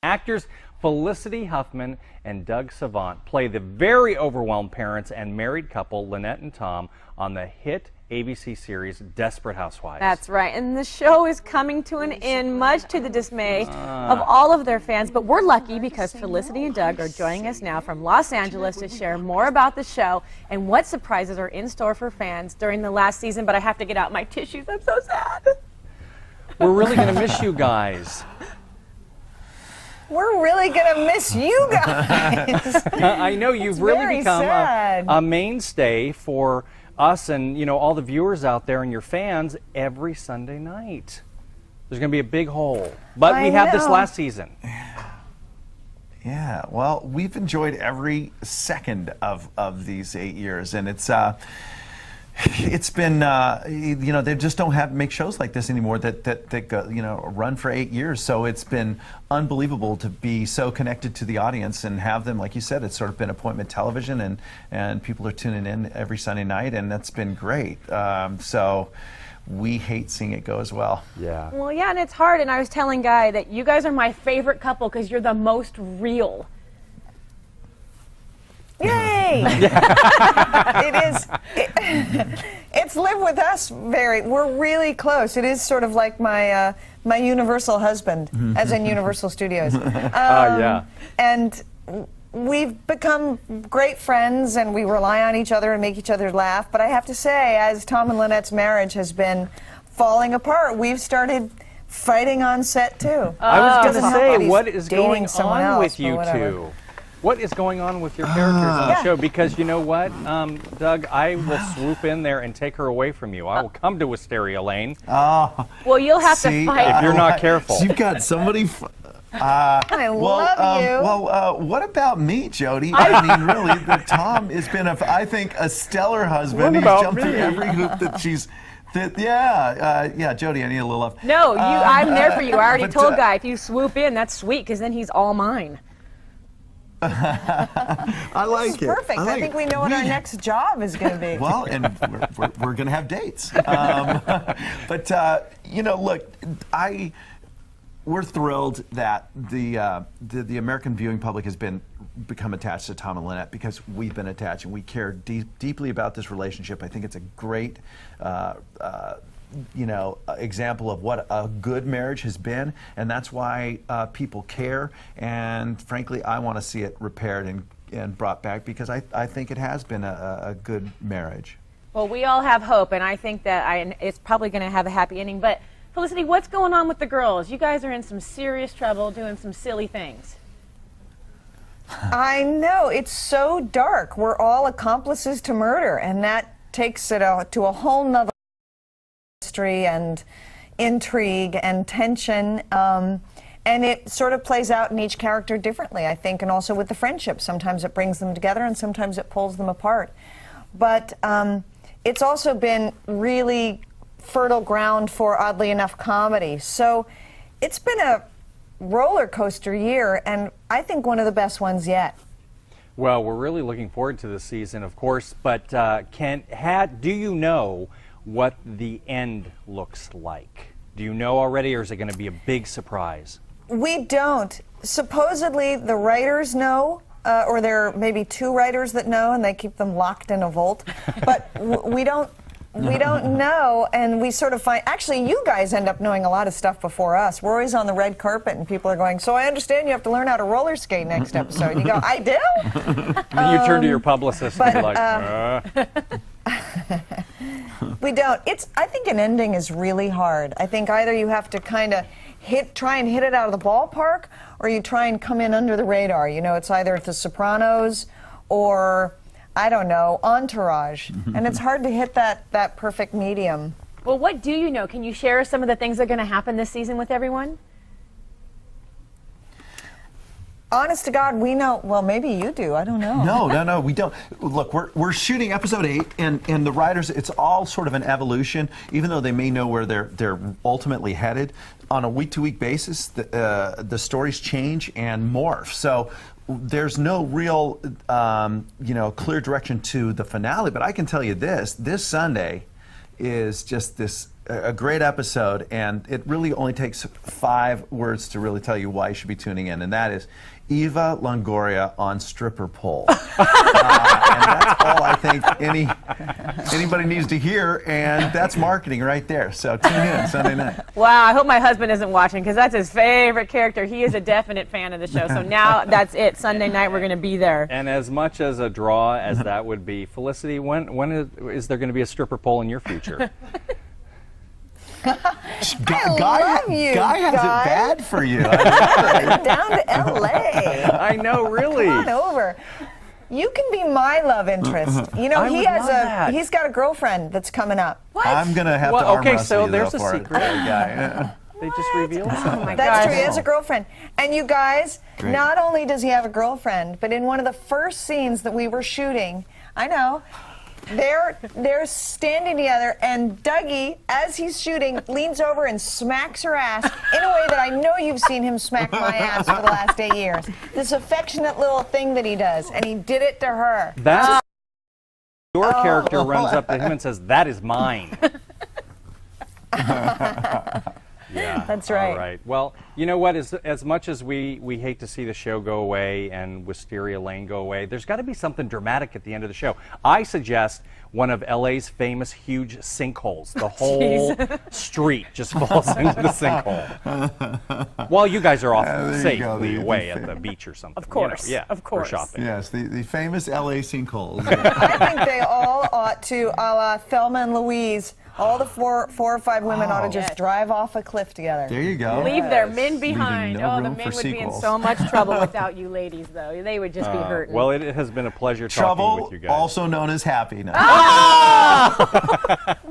Actors Felicity Huffman and Doug Savant play the very overwhelmed parents and married couple Lynette and Tom on the hit ABC series Desperate Housewives. That's right, and the show is coming to an end, much to the dismay of all of their fans. But we're lucky because Felicity and Doug are joining us now from Los Angeles to share more about the show and what surprises are in store for fans during the last season. But I have to get out my tissues. I'm so sad. We're really going to miss you guys. We're really going to miss you guys. I know you've really become a mainstay for us and, you know, all the viewers out there and your fans every Sunday night. There's going to be a big hole. But we have this last season. Yeah, well, we've enjoyed every second of these 8 years, and it's been, you know, they just don't make shows like this anymore that go, you know, run for 8 years. So it's been unbelievable to be so connected to the audience and have them, like you said, it's sort of been appointment television, and people are tuning in every Sunday night, and that's been great. So we hate seeing it go as well. Yeah. Well, yeah, and it's hard. And I was telling Guy that you guys are my favorite couple because you're the most real. Yay! It's lived with us we're really close. It is sort of like my my universal husband, as in Universal Studios. Yeah. And we've become great friends, and we rely on each other and make each other laugh. But I have to say, as Tom and Lynette's marriage has been falling apart, we've started fighting on set too. I was going to say, what is going on with you two? What is going on with your characters on the show? Because you know what, Doug, I will swoop in there and take her away from you. I will come to Wisteria Lane. Well, you'll have to fight. If you're not careful. You've got somebody... I love you. Well, what about me, Jody? I mean, really, Tom has been, I think, a stellar husband. He's jumped through every hoop that she's... yeah, Jody, I need a little love. No, I'm there for you. I already told Guy, if you swoop in, that's sweet, because then he's all mine. I like it. Perfect. I think we know what our next job is going to be. Well, and we're going to have dates. But you know, look, we're thrilled that the American viewing public has become attached to Tom and Lynette, because we've been attached and we care deeply about this relationship. I think it's a great you know, example of what a good marriage has been, and that's why people care. And frankly, I want to see it repaired and brought back, because I think it has been a good marriage. Well, we all have hope, and I think that it's probably going to have a happy ending. But Felicity, what's going on with the girls? You guys are in some serious trouble doing some silly things. I know, it's so dark. We're all accomplices to murder, and that takes it to a whole nother mystery and intrigue and tension, and it sort of plays out in each character differently, I think, and also with the friendship. Sometimes it brings them together and sometimes it pulls them apart. But it's also been really fertile ground for, oddly enough, comedy. So it's been a roller coaster year, and I think one of the best ones yet. Well, we're really looking forward to this season, of course, but do you know what the end looks like? Do you know already, or is it going to be a big surprise? We don't. Supposedly the writers know, or there are maybe 2 writers that know, and they keep them locked in a vault. But we don't know, and we sort of find, actually you guys end up knowing a lot of stuff before us. We're always on the red carpet and people are going, so I understand you have to learn how to roller skate next episode. You go, I do? You turn to your publicist and be like, We don't. I think an ending is really hard. I think either you have to kind of try and hit it out of the ballpark, or you try and come in under the radar. You know, it's either The Sopranos or, I don't know, Entourage. And it's hard to hit that perfect medium. Well, what do you know? Can you share some of the things that are going to happen this season with everyone? Honest to God, we know. Well, maybe you do. I don't know. No, we don't. Look, we're shooting episode 8, and the writers, it's all sort of an evolution, even though they may know where they're ultimately headed. On a week-to-week basis, the stories change and morph. So there's no real, you know, clear direction to the finale. But I can tell you this Sunday is just this a great episode, and it really only takes 5 words to really tell you why you should be tuning in, and that is Eva Longoria on stripper pole. And that's all I think anybody needs to hear, and that's marketing right there. So tune in Sunday night. Wow, I hope my husband isn't watching because that's his favorite character. He is a definite fan of the show. So now that's it. Sunday night we're going to be there. And as much as a draw as that would be, Felicity, when is there going to be a stripper pole in your future? I love you, Guy has guys. it bad for you. Down to L.A. I know, really. Come on over. You can be my love interest. You know, I would love that. he's got a girlfriend that's coming up. I'm gonna have to Well, arm okay, wrestle so you, there's though, a for it, secret. guy. They just revealed something. Oh my That's gosh. true. He has a girlfriend. And you guys, Great. not only does he have a girlfriend, but in one of the first scenes that we were shooting, I know, they're standing together, and Dougie, as he's shooting, leans over and smacks her ass in a way that I know you've seen him smack my ass for the last 8 years. This affectionate little thing that he does, and he did it to her. That's your character runs up to him and says, "That is mine." Yeah, That's right. All right. Well, you know what? As much as we hate to see the show go away and Wisteria Lane go away, there's got to be something dramatic at the end of the show. I suggest one of LA's famous huge sinkholes. The whole street just falls into the sinkhole. While you guys are off there you go. safely The away at the beach or something. Of course. You know, yeah, Of course. For shopping. Yes, the famous LA sinkholes. I think they all ought to, a la Thelma and Louise, all the four or five women ought to just Yes. drive off a cliff together. There you go. Leave their men behind. Leaving no Oh, the room men for would be in sequels. so much trouble without you ladies, though. They would just be hurting. Well, it has been a pleasure talking Trouble, with you guys. also known as happiness.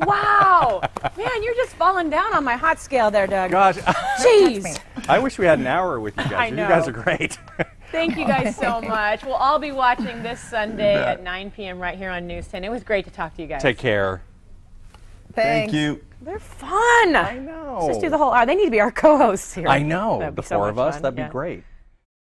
Wow. Man, you're just falling down on my hot scale there, Doug. Gosh, Jeez. I wish we had an hour with you guys. I You know. guys are great. Thank you guys so much. We'll all be watching this Sunday bet. at 9 p.m. right here on News 10. It was great to talk to you guys. Take care. Thanks. Thank you. They're fun. I know. Let's just do the whole hour. They need to be our co-hosts here. I know. That'd be The so four much of us, fun. that'd Yeah. be great.